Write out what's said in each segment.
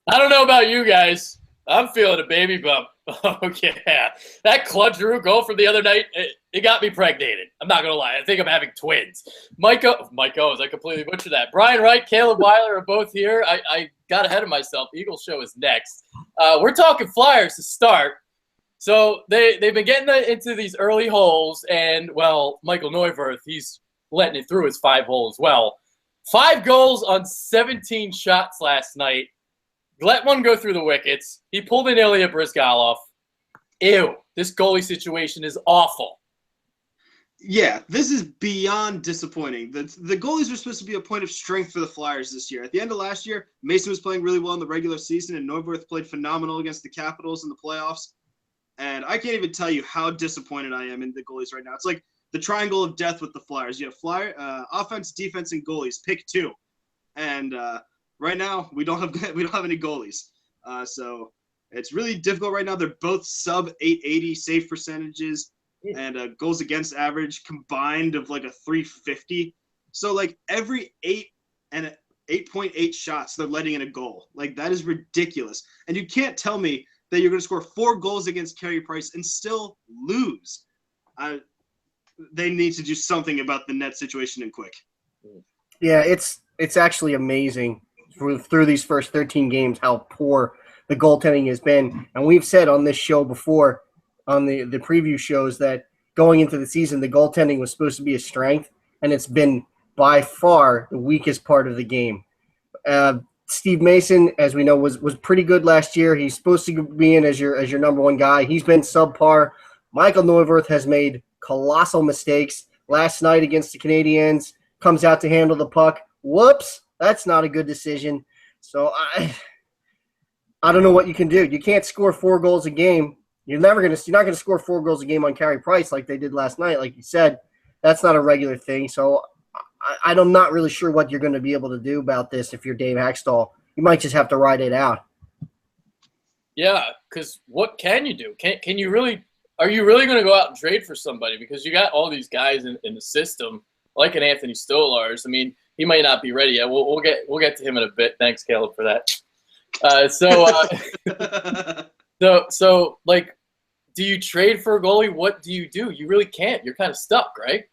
I don't know about you guys. I'm feeling a baby bump. Oh, yeah. That Claude Giroux goal from the other night, it got me pregnated. I'm not going to lie. I think I'm having twins. Mike O's, I completely butchered that. Brian Wright, Caleb Weiler are both here. I got ahead of myself. Eagles show is next. We're talking Flyers to start. So they've been getting into these early holes, and, well, Michael Neuwirth, he's letting it through his 5-hole as well. 5 goals on 17 shots last night. Let one go through the wickets. He pulled in Ilya Brizgalov. Ew, this goalie situation is awful. Yeah, this is beyond disappointing. The goalies were supposed to be a point of strength for the Flyers this year. At the end of last year, Mason was playing really well in the regular season, and Neuwirth played phenomenal against the Capitals in the playoffs. And I can't even tell you how disappointed I am in the goalies right now. It's like the triangle of death with the Flyers. You have offense, defense, and goalies. Pick 2. And right now, we don't have any goalies. So it's really difficult right now. They're both sub 880 save percentages and goals against average combined of like a 350. So like every 8.8 shots, they're letting in a goal. Like that is ridiculous. And you can't tell me that you're going to score 4 goals against Carey Price and still lose. They need to do something about the net situation and quick. Yeah, it's actually amazing through these first 13 games how poor the goaltending has been. And we've said on this show before, on the preview shows, that going into the season, the goaltending was supposed to be a strength, and it's been by far the weakest part of the game. Steve Mason, as we know, was pretty good last year. He's supposed to be in as your number one guy. He's been subpar. Michael Neuwirth has made colossal mistakes. Last night against the Canadiens, comes out to handle the puck. Whoops, that's not a good decision. So I don't know what you can do. You can't score 4 goals a game. You're not going to score 4 goals a game on Carey Price like they did last night. Like you said, that's not a regular thing. So I'm not really sure what you're going to be able to do about this if you're Dave Haxtell. You might just have to ride it out. Yeah, because what can you do? Can you really – are you really going to go out and trade for somebody? Because you got all these guys in the system, like an Anthony Stolarz. I mean, he might not be ready yet. We'll get to him in a bit. Thanks, Caleb, for that. So, like, do you trade for a goalie? What do? You really can't. You're kind of stuck, right?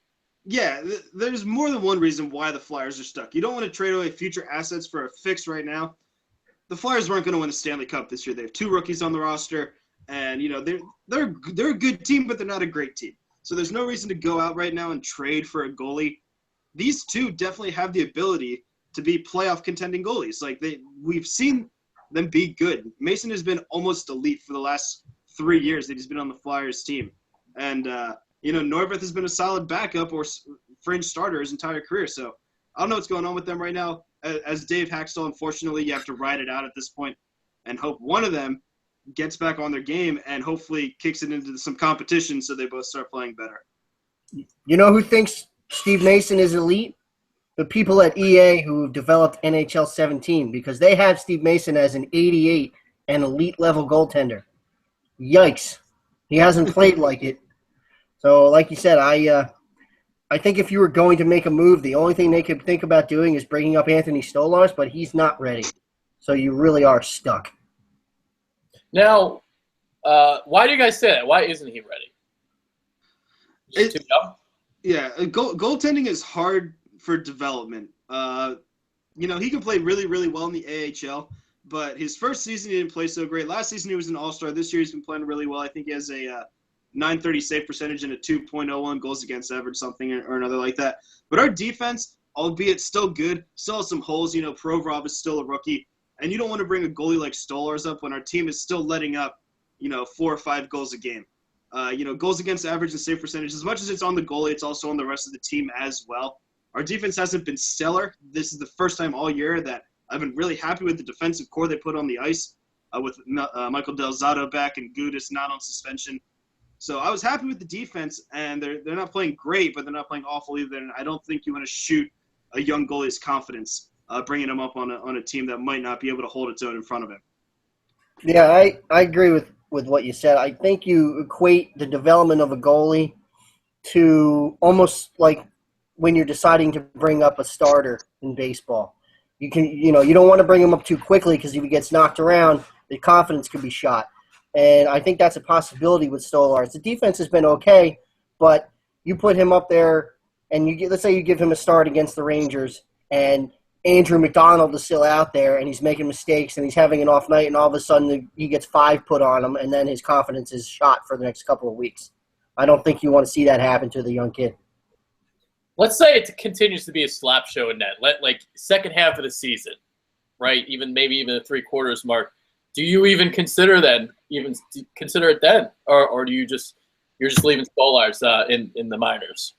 Yeah, there's more than one reason why the Flyers are stuck. You don't want to trade away future assets for a fix right now. The Flyers weren't going to win the Stanley Cup this year. They have 2 rookies on the roster, and they're a good team, but they're not a great team. So there's no reason to go out right now and trade for a goalie. These 2 definitely have the ability to be playoff contending goalies. Like we've seen them be good. Mason has been almost elite for the last 3 years that he's been on the Flyers team, and Neuwirth has been a solid backup or fringe starter his entire career. So I don't know what's going on with them right now. As Dave Haxtell, unfortunately, you have to ride it out at this point and hope one of them gets back on their game and hopefully kicks it into some competition so they both start playing better. You know who thinks Steve Mason is elite? The people at EA who developed NHL 17, because they have Steve Mason as an 88 and elite level goaltender. Yikes. He hasn't played like it. So, like you said, I think if you were going to make a move, the only thing they could think about doing is bringing up Anthony Stolarz, but he's not ready. So you really are stuck. Now, why do you guys say that? Why isn't he ready? Too young? Yeah, goaltending is hard for development. He can play really, really well in the AHL, but his first season he didn't play so great. Last season he was an all-star. This year he's been playing really well. I think he has a .930 save percentage and a 2.01 goals against average, something or another like that. But our defense, albeit still good, still has some holes. Provorov is still a rookie, and you don't want to bring a goalie like Stolarz up when our team is still letting up, 4 or 5 goals a game. Goals against average and save percentage, as much as it's on the goalie, it's also on the rest of the team as well. Our defense hasn't been stellar. This is the first time all year that I've been really happy with the defensive core they put on the ice, with Michael Del Zotto back and Gudas not on suspension. So I was happy with the defense, and they're not playing great, but they're not playing awful either. And I don't think you want to shoot a young goalie's confidence, bringing him up on a team that might not be able to hold its own in front of him. Yeah, I agree with what you said. I think you equate the development of a goalie to almost like when you're deciding to bring up a starter in baseball. You don't want to bring him up too quickly because if he gets knocked around, the confidence could be shot. And I think that's a possibility with Stolarz. The defense has been okay, but you put him up there and let's say you give him a start against the Rangers and Andrew McDonald is still out there and he's making mistakes and he's having an off night and all of a sudden he gets 5 put on him and then his confidence is shot for the next couple of weeks. I don't think you want to see that happen to the young kid. Let's say it continues to be a slap show in net. Like second half of the season, right? Maybe even the 3/4 mark. Do you even consider it then, or do you're just leaving Stolarz in the minors?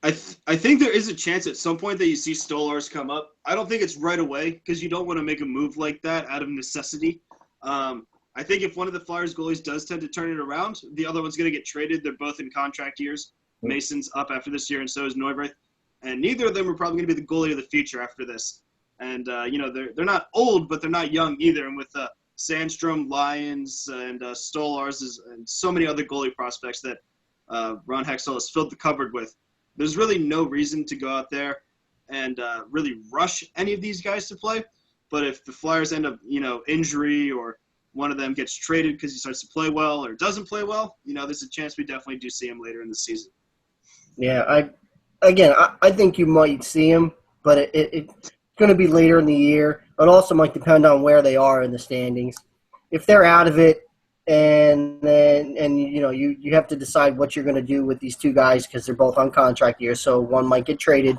I think there is a chance at some point that you see Stolarz come up. I don't think it's right away because you don't want to make a move like that out of necessity. I think if one of the Flyers goalies does tend to turn it around, the other one's going to get traded. They're both in contract years. Mason's up after this year, and so is Neuwirth. And neither of them are probably going to be the goalie of the future after this. And, they're not old, but they're not young either. And with Sandstrom, Lyons, and Stolarz, and so many other goalie prospects that Ron Hextall has filled the cupboard with, there's really no reason to go out there and really rush any of these guys to play. But if the Flyers end up, injury or one of them gets traded because he starts to play well or doesn't play well, there's a chance we definitely do see him later in the season. Yeah, I think you might see him, but it's going to be later in the year. It also might depend on where they are in the standings. If they're out of it, and you have to decide what you're going to do with these two guys because they're both on contract years, so one might get traded.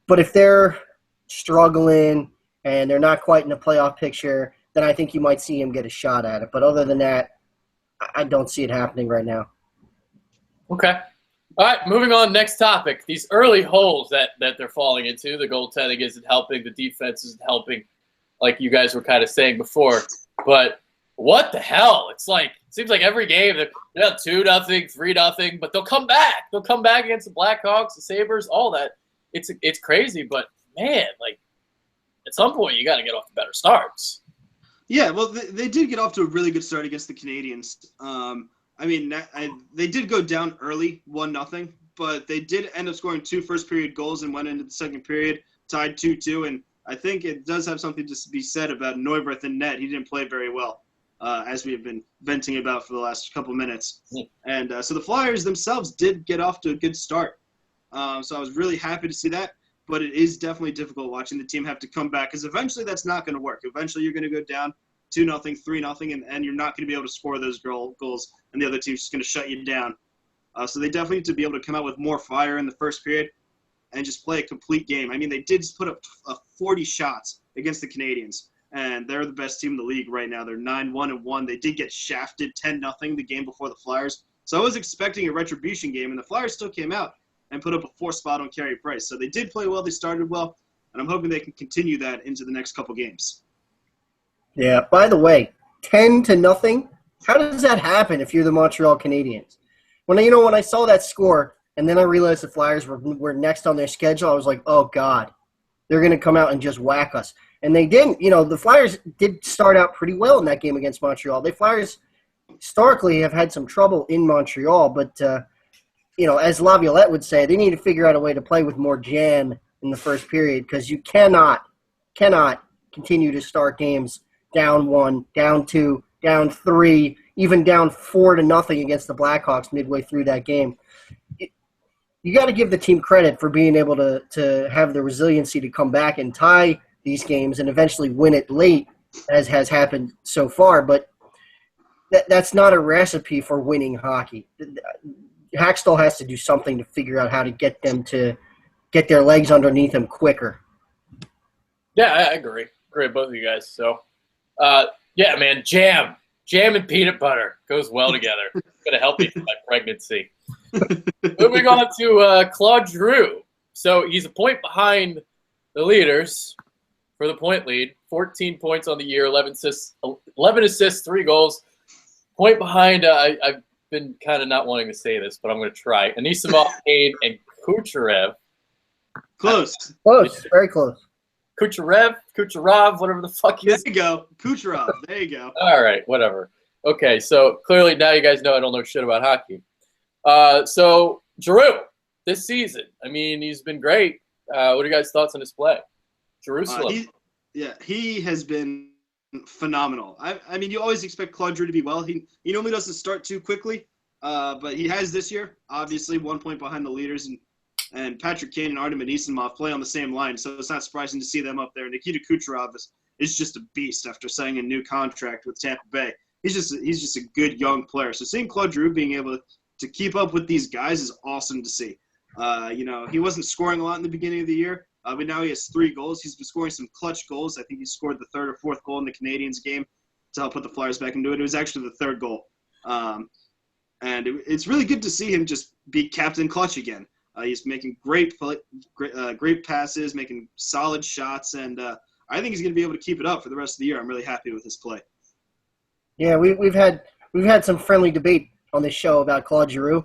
But if they're struggling and they're not quite in the playoff picture, then I think you might see him get a shot at it. But other than that, I don't see it happening right now. Okay. All right, moving on. Next topic. These early holes that they're falling into. The goaltending isn't helping. The defense isn't helping, like you guys were kind of saying before. But what the hell? It seems like every game they're up 2-0, 3-0, but they'll come back. They'll come back against the Blackhawks, the Sabres, all that. It's crazy, but man, at some point you got to get off to better starts. Yeah, well, they did get off to a really good start against the Canadiens. They did go down early, 1-0, but they did end up scoring 2 first-period goals and went into the second period, tied 2-2. And I think it does have something to be said about Neuwirth in net. He didn't play very well, as we have been venting about for the last couple minutes. And so the Flyers themselves did get off to a good start. So I was really happy to see that. But it is definitely difficult watching the team have to come back because eventually that's not going to work. Eventually you're going to go down 2-0, 3-0, and you're not going to be able to score those goals, and the other team's just going to shut you down. So they definitely need to be able to come out with more fire in the first period and just play a complete game. I mean, they did just put up 40 shots against the Canadiens, and they're the best team in the league right now. They're 9-1-1. They did get shafted 10-0 the game before the Flyers. So I was expecting a retribution game, and the Flyers still came out and put up a 4 spot on Carey Price. So they did play well. They started well, and I'm hoping they can continue that into the next couple games. Yeah, by the way, 10-0, how does that happen if you're the Montreal Canadiens? When I saw that score and then I realized the Flyers were next on their schedule, I was like, oh, God, they're going to come out and just whack us. And they didn't. The Flyers did start out pretty well in that game against Montreal. The Flyers historically have had some trouble in Montreal, but as Laviolette would say, they need to figure out a way to play with more jam in the first period because you cannot continue to start games down 1, down 2, down 3, even down 4-0 against the Blackhawks midway through that game. You got to give the team credit for being able to have the resiliency to come back and tie these games and eventually win it late, as has happened so far. But that's not a recipe for winning hockey. Hextall has to do something to figure out how to get them to get their legs underneath them quicker. Yeah, I agree. Agree with both of you guys. So, yeah, man, jam and peanut butter goes well together. It's going to help you through my pregnancy. Moving on to Claude Giroux. So he's a point behind the leaders for the point lead. 14 points on the year, 11 assists, 3 goals. Point behind, I've been kind of not wanting to say this, but I'm going to try. Anisimov, Kane, and Kucherov. Close, very close. Kucherov, whatever the fuck he is. There you go. Kucherov. There you go. All right, whatever. Okay, so clearly now you guys know I don't know shit about hockey. So Giroux, this season, I mean, he's been great. What are you guys' thoughts on his play? Jerusalem. He has been phenomenal. I mean, you always expect Claude Giroux to be well. He normally doesn't start too quickly, but he has this year. Obviously, 1 point behind the leaders, and Patrick Kane and Artem Anisimov play on the same line, so it's not surprising to see them up there. Nikita Kucherov is just a beast after signing a new contract with Tampa Bay. He's just a good young player. So seeing Claude Giroux being able to keep up with these guys is awesome to see. He wasn't scoring a lot in the beginning of the year, but now he has 3 goals. He's been scoring some clutch goals. I think he scored the 3rd or 4th goal in the Canadiens game to help put the Flyers back into it. It was actually the 3rd goal. It's really good to see him just be Captain Clutch again. He's making great passes, making solid shots, and I think he's going to be able to keep it up for the rest of the year. I'm really happy with his play. Yeah, we've had some friendly debate on this show about Claude Giroux,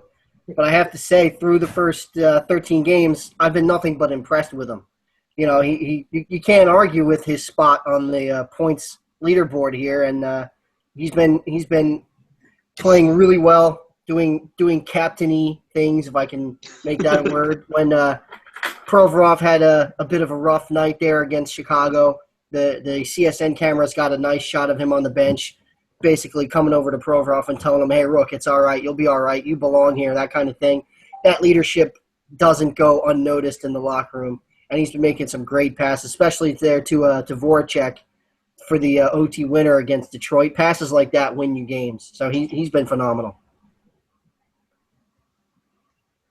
but I have to say, through the first 13 games, I've been nothing but impressed with him. You know, you can't argue with his spot on the points leaderboard here, and he's been playing really well, doing captain-y things, if I can make that a word. When Provorov had a bit of a rough night there against Chicago, the CSN cameras got a nice shot of him on the bench, basically coming over to Provorov and telling him, hey, Rook, it's all right. You'll be all right. You belong here, that kind of thing. That leadership doesn't go unnoticed in the locker room, and he's been making some great passes, especially there to Voracek for the OT winner against Detroit. Passes like that win you games. So he's been phenomenal.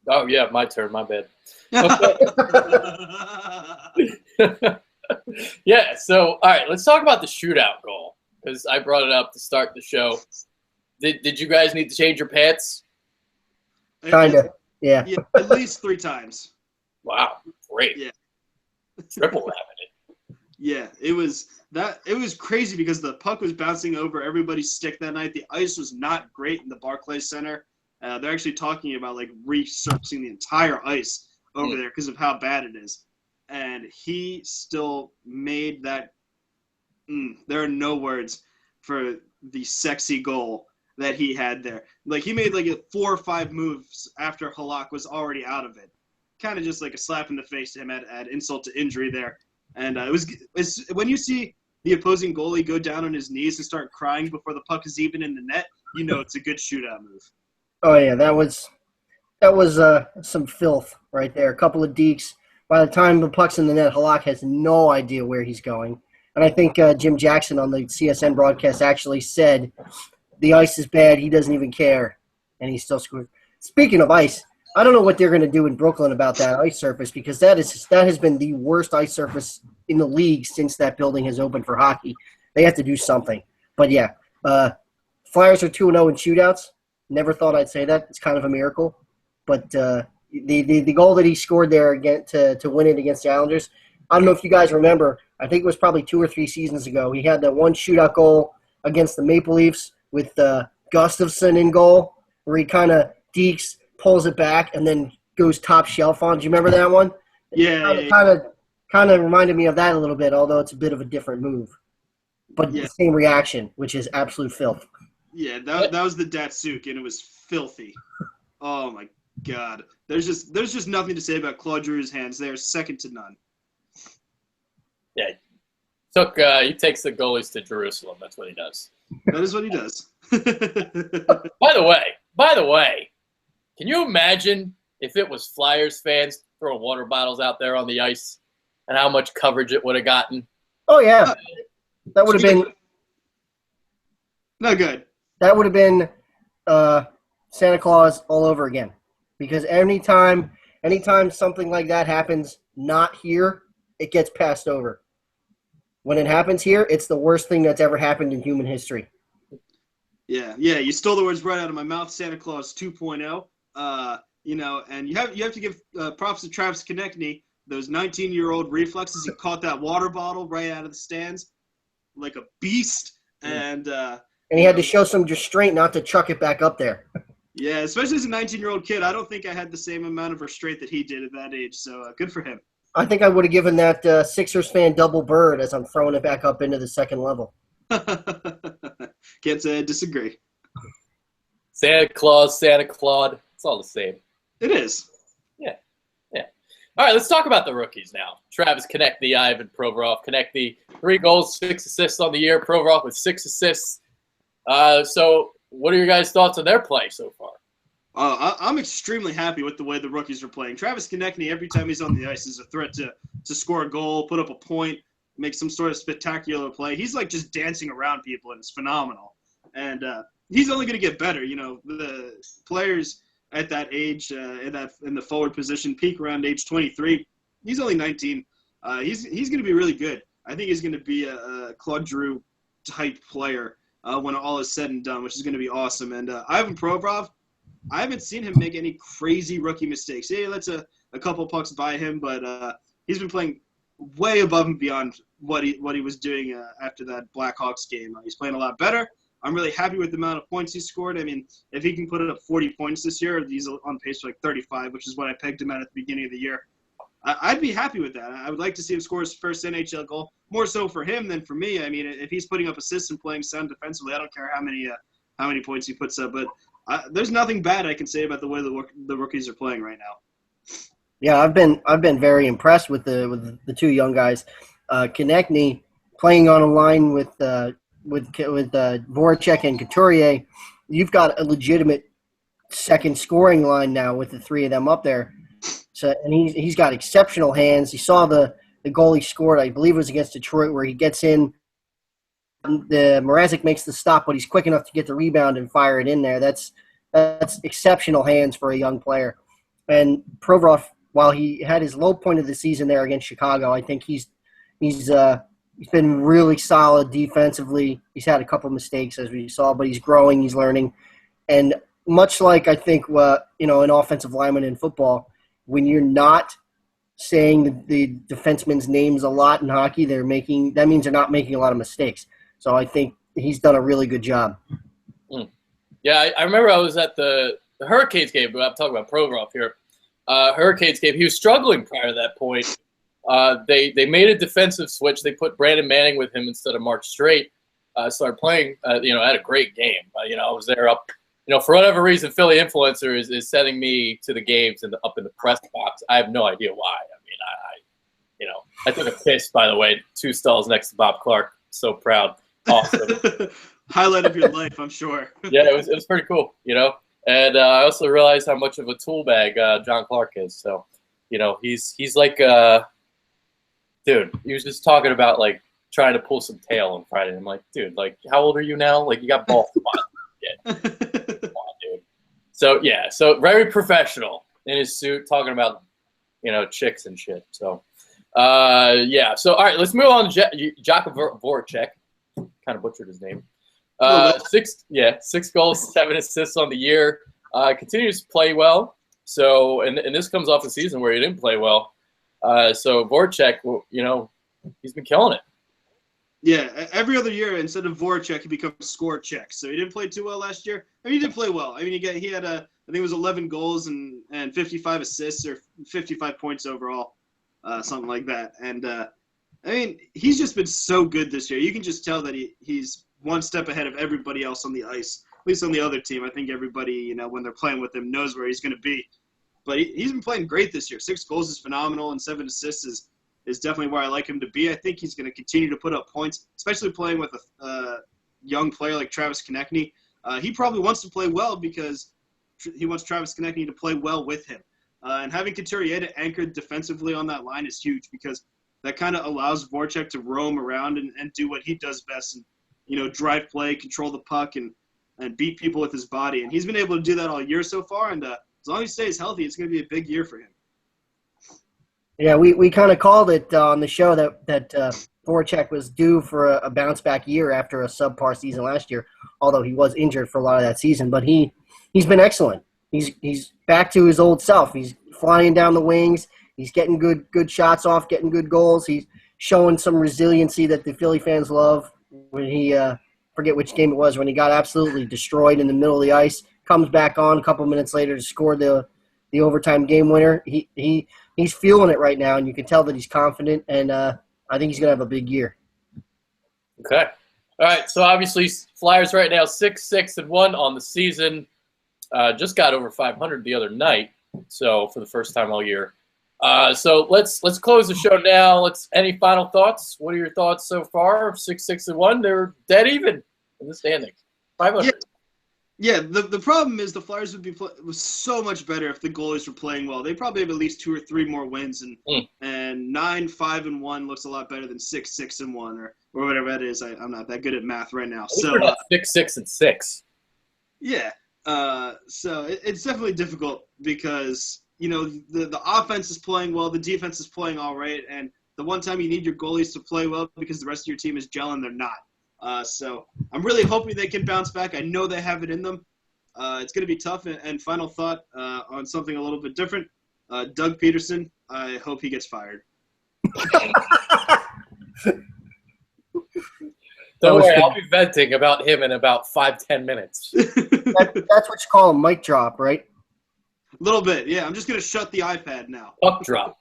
Oh, yeah, my turn. My bad. Okay. Yeah, so, all right, let's talk about the shootout goal, because I brought it up to start the show. Did you guys need to change your pants? Kind of, yeah. Yeah, at least 3 times. Wow, great. Yeah. Triple wrapping it. Yeah, it was crazy because the puck was bouncing over everybody's stick that night. The ice was not great in the Barclays Center. They're actually talking about resurfacing the entire ice over there because of how bad it is. And he still made that. There are no words for the sexy goal that he had there. He made 4 or 5 moves after Halak was already out of it. Kind of just like a slap in the face to him at insult to injury there. And it's when you see the opposing goalie go down on his knees and start crying before the puck is even in the net, you know it's a good shootout move. Oh yeah, that was some filth right there. A couple of dekes. By the time the puck's in the net, Halak has no idea where he's going. And I think Jim Jackson on the CSN broadcast actually said, the ice is bad, he doesn't even care, and he still scored. Speaking of ice, I don't know what they're going to do in Brooklyn about that ice surface, because that has been the worst ice surface in the league since that building has opened for hockey. They have to do something. But yeah, Flyers are 2-0 in shootouts. Never thought I'd say that. It's kind of a miracle. But the goal that he scored there again to win it against the Islanders, I don't know if you guys remember, I think it was probably 2 or 3 seasons ago. He had that one shootout goal against the Maple Leafs with Gustafsson in goal, where he kind of dekes, pulls it back, and then goes top shelf on. Do you remember that one? Yeah. Kind of reminded me of that a little bit, although it's a bit of a different move. But the same reaction, which is absolute filth. Yeah, that was the Datsuk, and it was filthy. Oh my God. There's just nothing to say about Claude Giroux's hands. They are second to none. Yeah. He takes the goalies to Jerusalem. That's what he does. That is what he does. By the way, can you imagine if it was Flyers fans throwing water bottles out there on the ice and how much coverage it would have gotten? Oh, yeah. That would have been – no good. That would have been Santa Claus all over again. Because anytime something like that happens not here, it gets passed over. When it happens here, it's the worst thing that's ever happened in human history. Yeah, you stole the words right out of my mouth. Santa Claus 2.0. And you have to give props to Travis Konechny. Those 19-year-old reflexes. He caught that water bottle right out of the stands like a beast. And he had to show some restraint not to chuck it back up there. Yeah, especially as a 19-year-old kid. I don't think I had the same amount of restraint that he did at that age. So good for him. I think I would have given that Sixers fan double bird as I'm throwing it back up into the second level. Can't say I disagree. Santa Claus, Santa Claude. It's all the same. It is. Yeah. All right, let's talk about the rookies now. Travis Konechny, Ivan Provorov. Konechny, 3 goals, 6 assists on the year. Provorov with 6 assists. So what are your guys' thoughts on their play so far? I'm extremely happy with the way the rookies are playing. Travis Konechny, every time he's on the ice, is a threat to score a goal, put up a point, make some sort of spectacular play. He's like just dancing around people, and it's phenomenal. And he's only going to get better. You know, the players at that age, in the forward position, peak around age 23. He's only 19. He's going to be really good. I think he's going to be a Claude Giroux type player when all is said and done, which is going to be awesome. And Ivan Provorov, I haven't seen him make any crazy rookie mistakes. Yeah, that's a couple pucks by him, but he's been playing way above and beyond what he was doing after that Blackhawks game. He's playing a lot better. I'm really happy with the amount of points he scored. I mean, if he can put up 40 points this year, he's on pace for like 35, which is what I pegged him at the beginning of the year. I'd be happy with that. I would like to see him score his first NHL goal, more so for him than for me. I mean, if he's putting up assists and playing sound defensively, I don't care how many points he puts up. But there's nothing bad I can say about the way the rookies are playing right now. Yeah, I've been very impressed with the 2 young guys. Konechny playing on a line with Voracek and Couturier. You've got a legitimate second scoring line now with the 3 of them up there. So, and he's got exceptional hands. You saw the goal he scored, I believe it was against Detroit, where he gets in. The Mrazek makes the stop, but he's quick enough to get the rebound and fire it in there. That's exceptional hands for a young player. And Provorov, while he had his low point of the season there against Chicago, I think he's been really solid defensively. He's had a couple mistakes, as we saw, but he's growing, he's learning. And much like I think an offensive lineman in football, when you're not saying the defenseman's names a lot in hockey, that means they're not making a lot of mistakes. So I think he's done a really good job. Yeah, I remember I was at the Hurricanes game, but I'm talking about Provorov here. Hurricanes game, he was struggling prior to that point. They made a defensive switch. They put Brandon Manning with him instead of Mark Streit. Started playing, had a great game. I was there up, for whatever reason, Philly Influencer is sending me to the games and up in the press box. I have no idea why. I mean, I took a piss, by the way, 2 stalls next to Bob Clark. So proud. Awesome. Highlight of your life, I'm sure. Yeah, it was pretty cool, And I also realized how much of a tool bag John Clark is. So, he's like dude, he was just talking about, like, trying to pull some tail on Friday. I'm like, dude, like, how old are you now? Like, you got ball. Come on, dude. So, yeah, very professional in his suit, talking about, chicks and shit. So, yeah. So, all right, let's move on to Jakub Voracek. Kind of butchered his name. 6 goals, 7 assists on the year. Continues to play well. So, and this comes off a season where he didn't play well. So Voracek, he's been killing it. Yeah, every other year instead of Voracek, he becomes Skorchek. So he didn't play too well last year. I mean, he did play well. I mean, he had I think it was 11 goals and 55 assists or 55 points overall, something like that. And I mean, he's just been so good this year. You can just tell that he's one step ahead of everybody else on the ice, at least on the other team. I think everybody, when they're playing with him, knows where he's going to be. But he's been playing great this year. 6 goals is phenomenal, and 7 assists is definitely where I like him to be. I think he's going to continue to put up points, especially playing with a young player like Travis Konechny. He probably wants to play well because he wants Travis Konechny to play well with him. And having Couturier to anchor defensively on that line is huge because that kind of allows Voracek to roam around and do what he does best and, drive play, control the puck, and beat people with his body. And he's been able to do that all year so far, and as long as he stays healthy, it's going to be a big year for him. Yeah, we kind of called it on the show that Voracek was due for a bounce-back year after a subpar season last year, although he was injured for a lot of that season. But he's been excellent. He's back to his old self. He's flying down the wings. He's getting good shots off, getting good goals. He's showing some resiliency that the Philly fans love. When he forget which game it was, when he got absolutely destroyed in the middle of the ice, comes back on a couple minutes later to score the overtime game winner. He's feeling it right now, and you can tell that he's confident, and I think he's going to have a big year. Okay. All right, so obviously Flyers right now 6-6-1 on the season. Just got over 500 the other night, so for the first time all year. So let's close the show now. Any final thoughts? What are your thoughts so far? 6-6-1. They're dead even in the standings. 500. Yeah, the problem is the Flyers was so much better if the goalies were playing well. They probably have at least 2 or 3 more wins, and 9-5-1 looks a lot better than 6-6-1 or whatever that is. I'm not that good at math right now. So 6-6-6. Yeah. So it's definitely difficult because the offense is playing well, the defense is playing all right, and the one time you need your goalies to play well because the rest of your team is gelling, they're not. So I'm really hoping they can bounce back. I know they have it in them. It's going to be tough. And final thought on something a little bit different. Doug Peterson, I hope he gets fired. Don't worry, I'll be venting about him in about 5-10 minutes. That's what you call a mic drop, right? A little bit, yeah. I'm just going to shut the iPad now. Puck drop.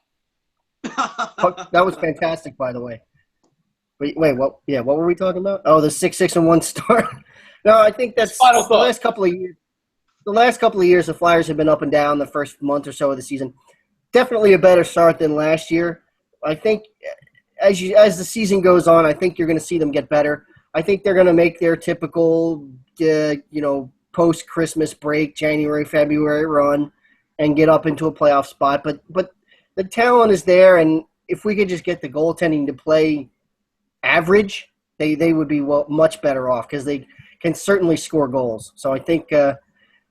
That was fantastic, by the way. Wait, what? Yeah, what were we talking about? Oh, the 6-6-1 start. No, I think that's the last couple of years. The last couple of years, the Flyers have been up and down the first month or so of the season. Definitely a better start than last year. I think as the season goes on, I think you're going to see them get better. I think they're going to make their typical, post-Christmas break, January, February run and get up into a playoff spot. But the talent is there, and if we could just get the goaltending to play average, they would be much better off because they can certainly score goals. So I think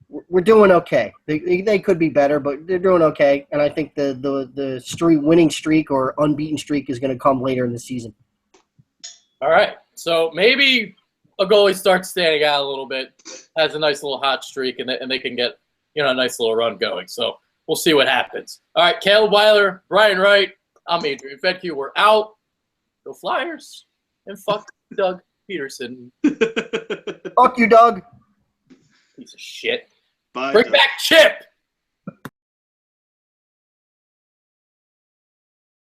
we're doing okay. They could be better, but they're doing okay. And I think the winning streak or unbeaten streak is going to come later in the season. All right. So maybe a goalie starts standing out a little bit, has a nice little hot streak, and they can get a nice little run going. So we'll see what happens. All right, Caleb Weiler, Brian Wright, I'm Adrian Fedke. We're out. Go Flyers. And fuck Doug Peterson. Fuck you, Doug. Piece of shit. Bye, Bring Doug. back Chip.